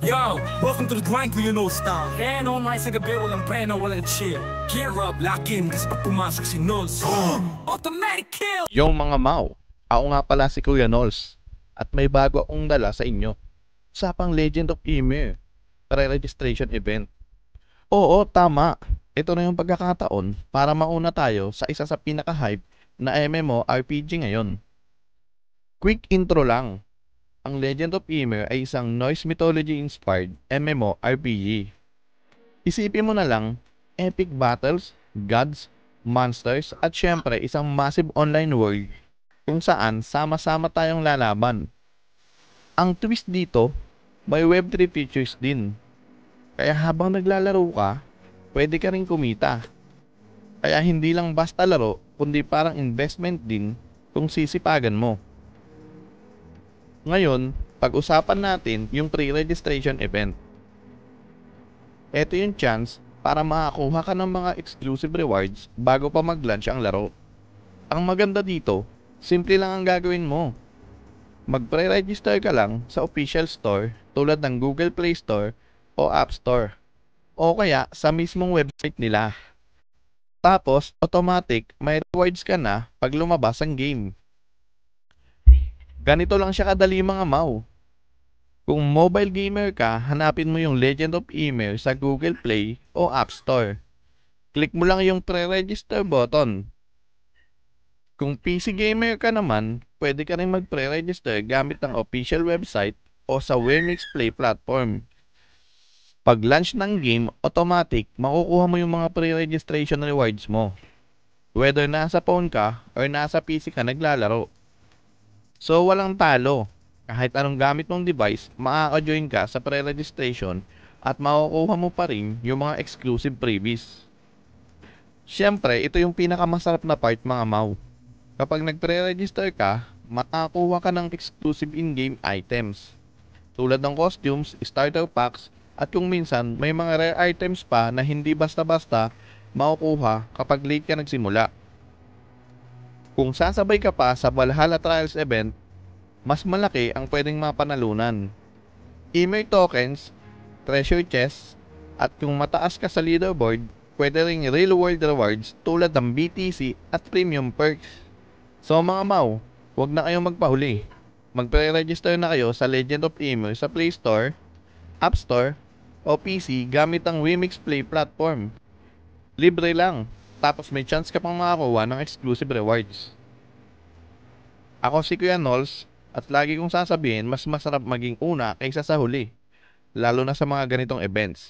Yo, welcome to the Grind Kuya No Style. Kaya naman sa gabi walang preno, walang chill. Gear up, lock in, kasi pag pumasok si Nols automatic kill! Yung mga Mau, ako nga pala si Kuya Nols. At may bago akong dala sa inyo. Usapang Legend of Ymir pre-registration event. Oo, tama. Ito na yung pagkakataon para mauna tayo sa isa sa pinaka-hype na MMORPG ngayon. Quick intro lang. Ang Legend of Ymir ay isang Norse mythology-inspired MMORPG. Isipin mo na lang, epic battles, gods, monsters, at syempre isang massive online world kung saan sama-sama tayong lalaban. Ang twist dito, may Web3 features din. Kaya habang naglalaro ka, pwede ka rin kumita. Kaya hindi lang basta laro, kundi parang investment din kung sisipagan mo. Ngayon, pag-usapan natin yung pre-registration event. Ito yung chance para makakuha ka ng mga exclusive rewards bago pa mag-launch ang laro. Ang maganda dito, simple lang ang gagawin mo. Mag-pre-register ka lang sa official store tulad ng Google Play Store o App Store o kaya sa mismong website nila. Tapos, automatic may rewards ka na pag lumabas ang game. Ganito lang siya kadali mga Mau. Kung mobile gamer ka, hanapin mo yung Legend of Ymir sa Google Play o App Store. Click mo lang yung pre-register button. Kung PC gamer ka naman, pwede ka rin mag-pre-register gamit ng official website o sa Wemix Play platform. Pag launch ng game, automatic makukuha mo yung mga pre-registration rewards mo. Whether nasa phone ka or nasa PC ka naglalaro. So walang talo. Kahit anong gamit mong device, makaka-join ka sa pre-registration at makukuha mo pa rin yung mga exclusive freebies. Siyempre, ito yung pinakamasarap na part mga Mau. Kapag nag-pre-register ka, makakuha ka ng exclusive in-game items. Tulad ng costumes, starter packs, at kung minsan may mga rare items pa na hindi basta-basta makukuha kapag late ka nagsimula. Kung sasabay ka pa sa Valhalla Trials event, mas malaki ang pwedeng mapanalunan. Ymir tokens, treasure chests, at kung mataas ka sa leaderboard, pwede ring real world rewards tulad ng BTC at premium perks. So mga Mau, huwag na kayong magpahuli. Magpre-register na kayo sa Legend of Ymir sa Play Store, App Store, o PC gamit ang Wemix Play platform. Libre lang, tapos may chance ka pang makakuha ng exclusive rewards. Ako si Kuya Nols, at lagi kong sasabihin mas masarap maging una kaysa sa huli, lalo na sa mga ganitong events.